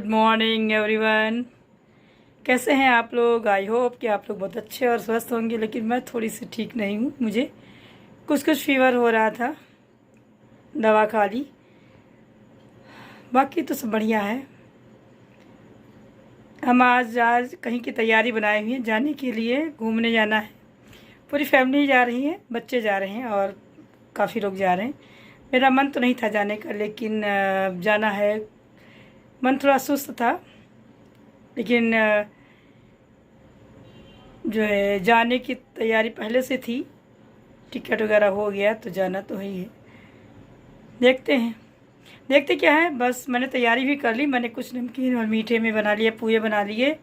Good morning everyone. कैसे हैं आप लोग? आई होप कि आप लोग बहुत अच्छे और स्वस्थ होंगे, लेकिन मैं थोड़ी सी ठीक नहीं हूँ। मुझे कुछ फीवर हो रहा था, दवा खा ली, बाकी तो सब बढ़िया है। हम आज कहीं की तैयारी बनाए हुई है, जाने के लिए घूमने जाना है। पूरी फैमिली जा रही है, बच्चे जा रहे हैं और काफ़ी लोग जा रहे हैं। मेरा मन तो नहीं था जाने का, लेकिन जाना है। मन थोड़ा सुस्त था, लेकिन जो है जाने की तैयारी पहले से थी। टिकट वगैरह हो गया तो जाना तो ही है। देखते क्या है। बस मैंने तैयारी भी कर ली। मैंने कुछ नमकीन और मीठे में बना लिए, पूए बना लिए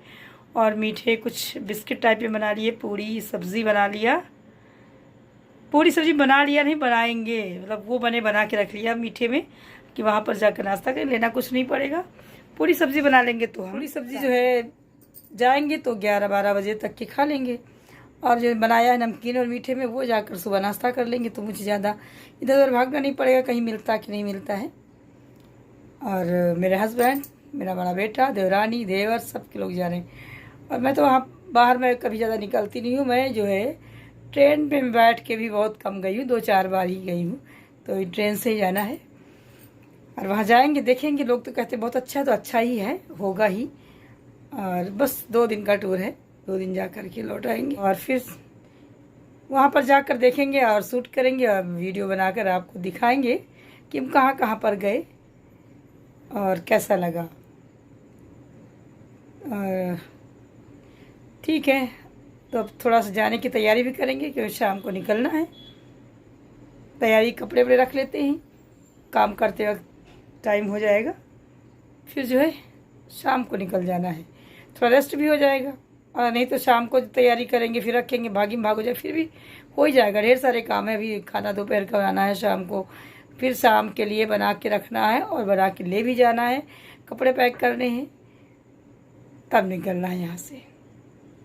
और मीठे कुछ बिस्किट टाइप में बना लिए। पूरी सब्ज़ी बना लिया। पूरी सब्ज़ी बना लिया नहीं, बनाएंगे, मतलब वो बना के रख लिया मीठे में कि वहाँ पर जाकर नाश्ता कर लेना, कुछ नहीं पड़ेगा। पूरी सब्ज़ी बना लेंगे तो हम पूरी सब्ज़ी जो है जाएंगे तो 11-12 बजे तक की खा लेंगे। और जो बनाया है नमकीन और मीठे में वो जाकर सुबह नाश्ता कर लेंगे। तो मुझे ज़्यादा इधर उधर भागना नहीं पड़ेगा, कहीं मिलता कि नहीं मिलता है। और मेरे हस्बैंड, मेरा बड़ा बेटा, देवरानी, देवर, सब के लोग जा रहे हैं। और मैं तो वहाँ बाहर में कभी ज़्यादा निकलती नहीं हूँ। मैं जो है ट्रेन में बैठ के भी बहुत कम गई हूँ, 2-4 बार ही गई हूँ। तो ट्रेन से ही जाना है और वहाँ जाएंगे, देखेंगे। लोग तो कहते बहुत अच्छा है, तो अच्छा ही है, होगा ही। और बस 2 दिन का टूर है, 2 दिन जा कर के लौट आएंगे और फिर वहाँ पर जाकर देखेंगे और शूट करेंगे और वीडियो बनाकर आपको दिखाएंगे कि हम कहाँ कहाँ पर गए और कैसा लगा। और ठीक है, तो अब थोड़ा सा जाने की तैयारी भी करेंगे क्योंकि शाम को निकलना है। तैयारी, कपड़े वपड़े रख लेते हैं, काम करते वक्त टाइम हो जाएगा। फिर जो है शाम को निकल जाना है, थोड़ा रेस्ट भी हो जाएगा। और नहीं तो शाम को तैयारी करेंगे, फिर रखेंगे, भागी भाग हो जाए, फिर भी हो ही जाएगा। ढेर सारे काम है, अभी खाना दोपहर का बनाना है, शाम को फिर शाम के लिए बना के रखना है और बना के ले भी जाना है। कपड़े पैक करने हैं, तब निकलना है यहाँ से।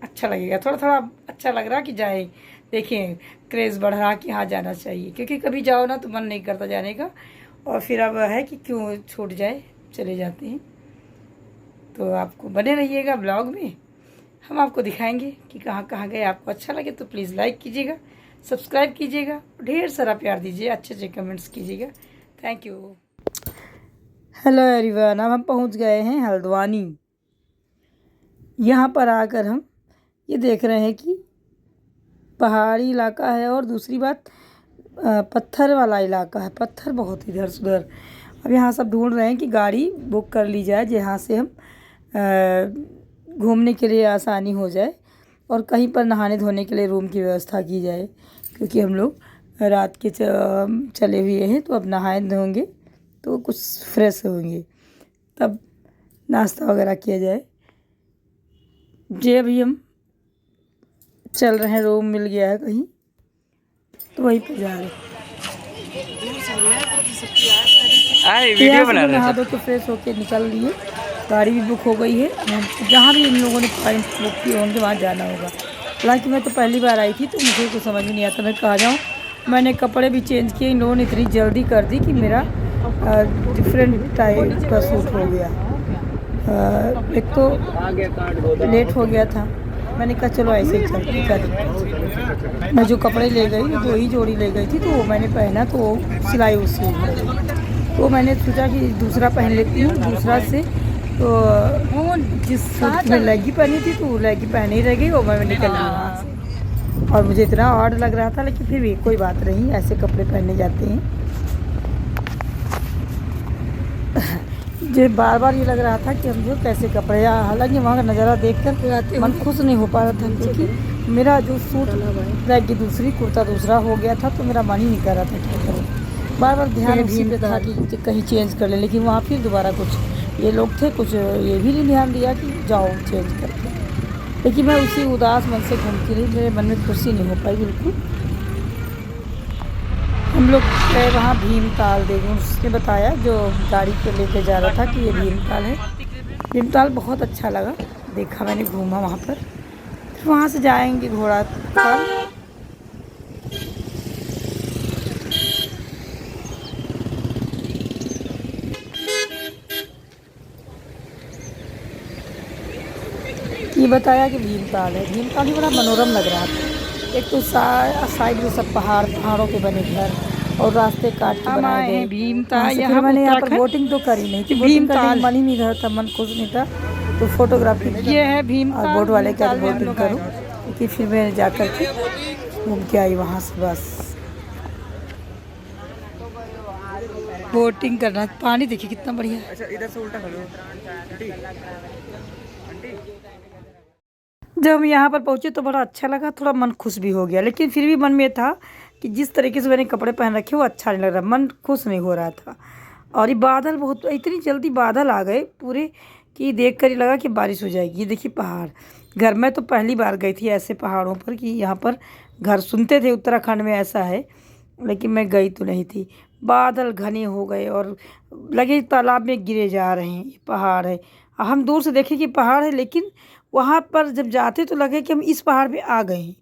अच्छा लगेगा, थोड़ा थोड़ा अच्छा लग रहा कि जाए, देखें, क्रेज़ बढ़ रहा कि हाँ जाना चाहिए। क्योंकि कभी जाओ ना तो मन नहीं करता जाने का, और फिर अब है कि क्यों छूट जाए, चले जाते हैं। तो आपको बने रहिएगा ब्लॉग में, हम आपको दिखाएंगे कि कहाँ कहाँ गए। आपको अच्छा लगे तो प्लीज़ लाइक कीजिएगा, सब्सक्राइब कीजिएगा, ढेर सारा प्यार दीजिए, अच्छे अच्छे कमेंट्स कीजिएगा। Thank you. हेलो एवरीवन, अब हम पहुँच गए हैं हल्द्वानी। यहाँ पर आकर हम ये देख रहे हैं कि पहाड़ी इलाका है और दूसरी बात पत्थर वाला इलाका है। पत्थर बहुत इधर से उधर। अब यहाँ सब ढूंढ रहे हैं कि गाड़ी बुक कर ली जाए, जहाँ से हम घूमने के लिए आसानी हो जाए और कहीं पर नहाने धोने के लिए रूम की व्यवस्था की जाए। क्योंकि हम लोग रात के चले हुए हैं, तो अब नहाए धोएंगे तो कुछ फ्रेश होंगे, तब नाश्ता वगैरह किया जाए। जे अभी हम चल रहे हैं, रूम मिल गया है कहीं, तो वहीं पर जा रहे हैं। वीडियो बना रहे हैं। नहा धो के फ्रेश होके निकल लिए, गाड़ी भी बुक हो गई है। जहाँ भी इन लोगों ने पॉइंट बुक किए होंगे वहाँ जाना होगा। हालांकि मैं तो पहली बार आई थी तो मुझे कुछ समझ में नहीं आता मैं कहाँ जाऊँ। मैंने कपड़े भी चेंज किए, इन लोगों ने इतनी जल्दी कर दी कि मेरा डिफरेंट टाइप का सूट हो गया। एक तो लेट हो गया था, मैंने कहा चलो ऐसे ही चलती कर। मैं जो कपड़े ले गई, 2 ही जोड़ी ले गई थी, तो वो मैंने पहना तो सिलाई उससे उड़ गई। तो मैंने सोचा कि दूसरा पहन लेती हूँ। दूसरा से तो जिस सूट में लेगी पहनी थी, तो वो लेगी पहने ही रह गई, वो मैं निकल गई वहाँ से। और मुझे इतना ऑड लग रहा था, लेकिन फिर भी कोई बात नहीं, ऐसे कपड़े पहने जाते हैं। मुझे बार बार ये लग रहा था कि हम जो कैसे कपड़े, हालांकि वहाँ का नज़ारा देखकर मन खुश नहीं हो पा रहा था। क्योंकि मेरा जो सूट लेगी दूसरी, कुर्ता दूसरा हो गया था, तो मेरा मन ही नहीं कर रहा था क्या करूँ। बार बार ध्यान उसी पे था कि कहीं चेंज कर ले, लेकिन वहाँ फिर दोबारा कुछ ये लोग थे, कुछ ये भी नहीं ध्यान दिया कि जाओ चेंज करके। लेकिन मैं उसी उदास मन से घूमती रही, मेरे मन में खुशी नहीं हो पाई बिल्कुल। हम लोग गए वहाँ भीमताल देखने, उसने बताया जो गाड़ी पे लेके जा रहा था कि ये भीमताल है। भीमताल बहुत अच्छा लगा, देखा मैंने, घूमा वहाँ पर। फिर वहाँ से जाएंगे घोड़ा ताल। बताया कि भीमताल है। भीमताल भी बड़ा मनोरम लग रहा था। एक तो साइड में सब पहाड़ों पे बने घर और रास्ते काट के बनाए गए भीमताल। फिर मैंने यहाँ पर बोटिंग तो करी नहीं थी, बोटिंग करने का मन ही नहीं था, मन खुश नहीं था, तो फोटोग्राफी ये है भीमताल। और बोट वाले क्या बोटिंग करूँ, क्योंकि फिर मैं जा कर के घूम के आई वहाँ से। बस बोटिंग करना, पानी देखिए कितना बढ़िया। अच्छा इधर से उल्टा खड़ो। जब हम यहाँ पर पहुँचे तो बड़ा अच्छा लगा, थोड़ा मन खुश भी हो गया, लेकिन फिर भी मन में था कि जिस तरीके से मैंने कपड़े पहन रखे वो अच्छा नहीं लग रहा, मन खुश नहीं हो रहा था। और ये बादल बहुत, इतनी जल्दी बादल आ गए पूरे कि देख कर ही लगा कि बारिश हो जाएगी। ये देखिए पहाड़, घर में तो पहली बार गई थी ऐसे पहाड़ों पर कि यहाँ पर घर सुनते थे उत्तराखंड में ऐसा है, लेकिन मैं गई तो नहीं थी। बादल घने हो गए और लगे तालाब में गिरे जा रहे हैं। ये पहाड़ है, हम दूर से देखे कि पहाड़ है, लेकिन वहाँ पर जब जाते तो लगे कि हम इस पहाड़ पे आ गए हैं।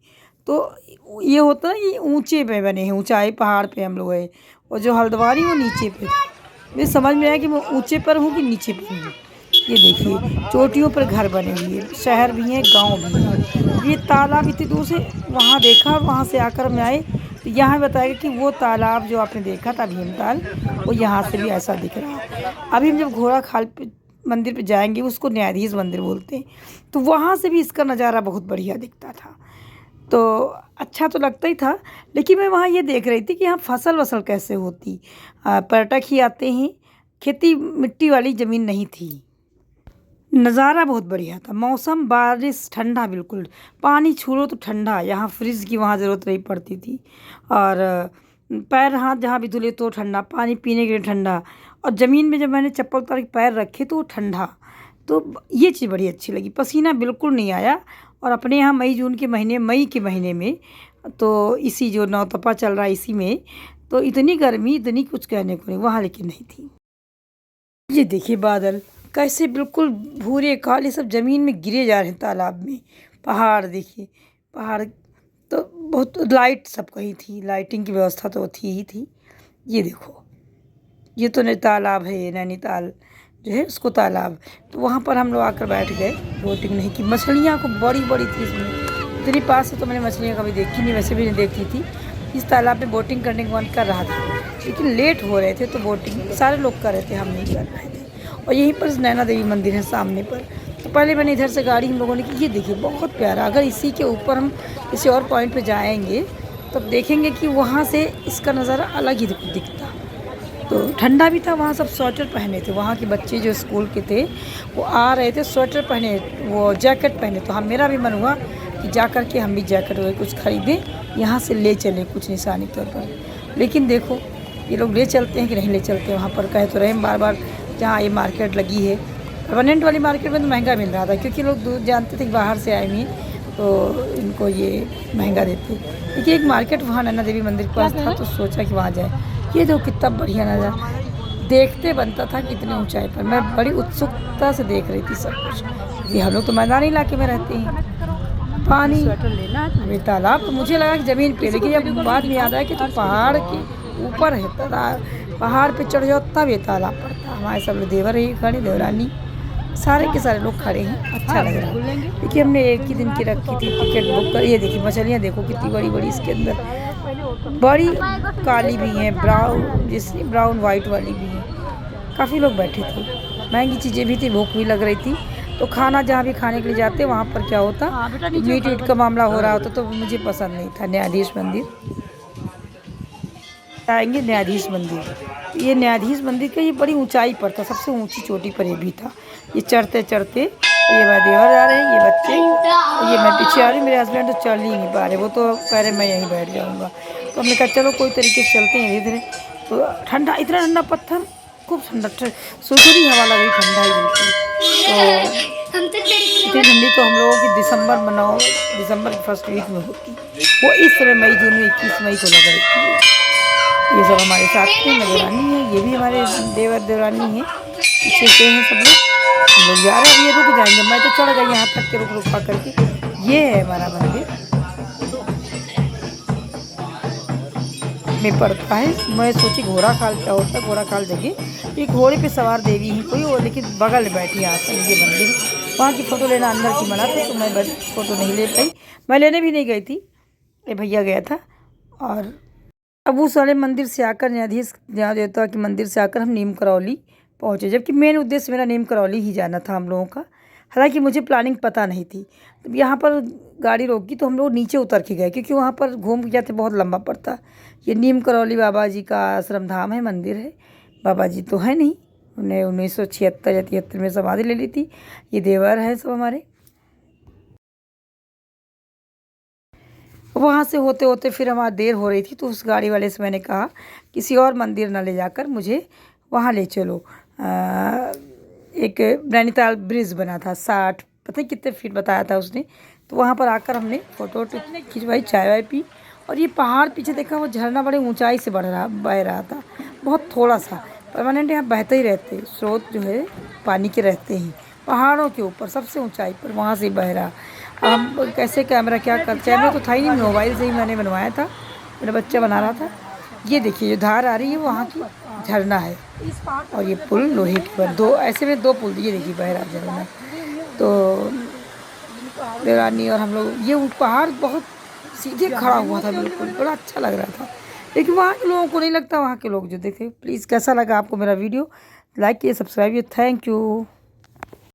तो ये होता है, ये ऊंचे पे बने हैं, ऊंचाई पहाड़ पे हम लोग हैं, और जो हल्द्वानी वो नीचे पे था। मुझे समझ में आया कि मैं ऊंचे पर हूँ कि नीचे पर हूँ। ये देखिए चोटियों पर घर बने हुए, शहर भी हैं, गांव भी हैं। ये तालाब इतनी दूर से वहाँ देखा और वहाँ से आकर हम आए तो यहाँ बताया कि वो तालाब जो आपने देखा था भीमताल, वो यहाँ से भी ऐसा दिख रहा है। अभी हम जब घोड़ा खाल पे मंदिर पे जाएंगे, उसको न्यायाधीश मंदिर बोलते हैं, तो वहाँ से भी इसका नज़ारा बहुत बढ़िया दिखता था। तो अच्छा तो लगता ही था, लेकिन मैं वहाँ ये देख रही थी कि यहाँ फसल वसल कैसे होती। पर्यटक ही आते हैं, खेती मिट्टी वाली ज़मीन नहीं थी। नज़ारा बहुत बढ़िया था, मौसम बारिश ठंडा, बिल्कुल पानी छू लो तो ठंडा, यहाँ फ्रिज की वहाँ ज़रूरत नहीं पड़ती थी। और पैर हाथ जहाँ भी धुले तो ठंडा, पानी पीने के लिए ठंडा, और ज़मीन में जब मैंने चप्पल उतार के पैर रखे तो वो ठंडा। तो ये चीज़ बड़ी अच्छी लगी, पसीना बिल्कुल नहीं आया। और अपने यहाँ मई के महीने में तो इसी जो नौतपा चल रहा है इसी में तो इतनी गर्मी, इतनी कुछ कहने को नहीं, वहाँ लेकिन नहीं थी। ये देखिए बादल कैसे बिल्कुल भूरे काले सब ज़मीन में गिरे जा रहे हैं तालाब में। पहाड़ देखिए, पहाड़ तो बहुत, लाइट सब कहीं थी, लाइटिंग की व्यवस्था तो थी ही थी। ये देखो, ये तो नहीं तालाब है, ये नैनीताल जो है उसको तालाब। तो वहाँ पर हम लोग आकर बैठ गए, बोटिंग नहीं की। मछलियाँ को बड़ी बड़ी थी इसमें, इतनी पास से तो मैंने मछलियाँ कभी देखी नहीं, वैसे भी नहीं देखी थी। इस तालाब में बोटिंग करने का मन कर रहा था, लेकिन लेट हो रहे थे तो बोटिंग सारे लोग कर रहे थे, हम नहीं कर रहे थे। और यहीं पर नैना देवी मंदिर है सामने पर। तो पहले मैंने इधर से गाड़ी हम लोगों ने की, ये देखिए बहुत प्यारा। अगर इसी के ऊपर हम किसी और पॉइंट पे जाएंगे तो देखेंगे कि वहाँ से इसका नज़ारा अलग ही दिखता। तो ठंडा भी था, वहाँ सब स्वेटर पहने थे, वहाँ के बच्चे जो स्कूल के थे वो आ रहे थे स्वेटर पहने, वो जैकेट पहने। तो मेरा भी मन हुआ कि जा कर के हम भी जैकेट वगैरह कुछ ख़रीदें, यहाँ से ले चलें कुछ निशानी तौर पर। लेकिन देखो ये लोग ले चलते हैं कि नहीं ले चलते, वहाँ पर कहे तो रहे बार बार। जहाँ ये मार्केट लगी है, परमानेंट वाली मार्केट में तो महंगा मिल रहा था, क्योंकि लोग दूर जानते थे कि बाहर से आए हुए तो इनको ये महंगा देते। लेकिन एक मार्केट वहाँ नैना देवी मंदिर के पास था, तो सोचा कि वहाँ जाए। ये देखो कितना बढ़िया नज़ारा, देखते बनता था कितने ऊंचाई पर। मैं बड़ी उत्सुकता से देख रही थी सब कुछ। ये हम लोग तो मैदानी इलाके में रहते हैं, पानी में तालाब, तो मुझे लगा कि ज़मीन पे, लेकिन जब बाद में याद आया कि तो पहाड़ के ऊपर है तालाब, पहाड़ पे चढ़ जाओ तब ये तालाब पड़ता। हमारे सब लोग देवर ही खड़े, देवरानी सारे के सारे लोग खड़े हैं, अच्छा लग रहा है। देखिए हमने एक ही दिन की रखी थी टिकट बुक कर। ये देखिए मछलियाँ देखो कितनी बड़ी बड़ी, इसके अंदर बड़ी काली भी हैं, ब्राउन जैसे ब्राउन वाइट वाली भी हैं। काफ़ी लोग बैठे थे, महंगी चीज़ें भी थी, भूख भी लग रही थी। तो खाना जहाँ भी खाने के लिए जाते वहाँ पर क्या होता, मीट वीट का मामला हो रहा होता, तो मुझे पसंद नहीं था। न्यायाधीश मंदिर आएंगे, न्यायाधीश मंदिर, ये न्यायाधीश मंदिर का ये बड़ी ऊंचाई पर था, सबसे ऊंची चोटी पर ये भी था। ये चढ़ते चढ़ते ये मेरे देवर आ रहे हैं, ये बच्चे, ये मैं पीछे आ रही, मेरे हस्बैंड तो चल ही नहीं पा रहे, वो तो कह रहे मैं यहीं बैठ जाऊँगा। तो हमने कहा चलो कोई तरीके से चलते हैं धीरे धीरे। तो ठंडा, इतना ठंडा पत्थर, खूब ठंडा, सुरसुरी हवा लग रही, ठंडा ही बिल्कुल। तो इतनी ठंडी तो हम लोगों की दिसंबर के फर्स्ट वीक में होती, वो इस समय मई जून में 21 मई को लग रही थी। ये सब हमारे साथ थे, देवरानी है, ये भी हमारे देवर देवरानी है, पीछे से हैं सब लोग। हम लोग जा रहे हैं, अब ये रुक जाएंगे, मैं तो चढ़ गई यहाँ तक के रुका करके। ये है हमारा मंदिर में पड़ता है। मैं सोची घोड़ा खाल क्या होता है, घोड़ा खाल जगह ये घोड़े पे सवार देवी है कोई, वो लेकिन बगल में बैठी आसन। ये मंदिर वहाँ की फ़ोटो लेना अंदर की मना था, तो मैं बस फ़ोटो नहीं ले पाई। मैं लेने भी नहीं गई थी, ये भैया गया था। और अब उस वाले मंदिर से आकर, न्यायाधीश न्याय देवता के मंदिर से आकर हम नीम करौली पहुँचे, जबकि मेन उद्देश्य मेरा नीम करौली ही जाना था हम लोगों का। हालांकि मुझे प्लानिंग पता नहीं थी। तो यहाँ पर गाड़ी रोकी तो हम लोग नीचे उतर के गए, क्योंकि वहाँ पर घूम के जाते बहुत लंबा पड़ता। ये नीम करौली बाबा जी का आश्रम धाम है, मंदिर है। बाबा जी तो है नहीं, उन्हें 1976 या 73 में समाधि ले ली थी। ये देवर है सब हमारे। वहाँ से होते होते फिर हमारा देर हो रही थी, तो उस गाड़ी वाले से मैंने कहा किसी और मंदिर ना ले जाकर मुझे वहाँ ले चलो। एक नैनीताल ब्रिज बना था, 60 पता नहीं कितने फीट बताया था उसने। तो वहाँ पर आकर हमने फ़ोटो खिंचवाई, चाय वाय पी। और ये पहाड़ पीछे देखा, वो झरना बड़े ऊंचाई से बह रहा था, बहुत थोड़ा सा। परमानेंट यहाँ बहते ही रहते, स्रोत जो है पानी के रहते हैं पहाड़ों के ऊपर सबसे ऊंचाई पर, वहाँ से बह रहा। अब हम कैसे कैमरा क्या कर, कैमरा तो था ही नहीं, मोबाइल से ही मैंने बनवाया था, मेरा बच्चा बना रहा था। ये देखिए जो धार आ रही है, वो वहाँ की झरना है। और ये पुल लोहे के पर, दो ऐसे में दो पुल, ये देखिए बह रहा झरना। तो देवरानी और हम लोग, ये पहाड़ बहुत सीधे खड़ा हुआ था बिल्कुल, बड़ा अच्छा लग रहा था। लेकिन वहाँ के लोगों को नहीं लगता, वहाँ के लोग जो देखे। प्लीज़ कैसा लगा आपको मेरा वीडियो, लाइक कीजिए, सब्सक्राइब कीजिए। Thank you.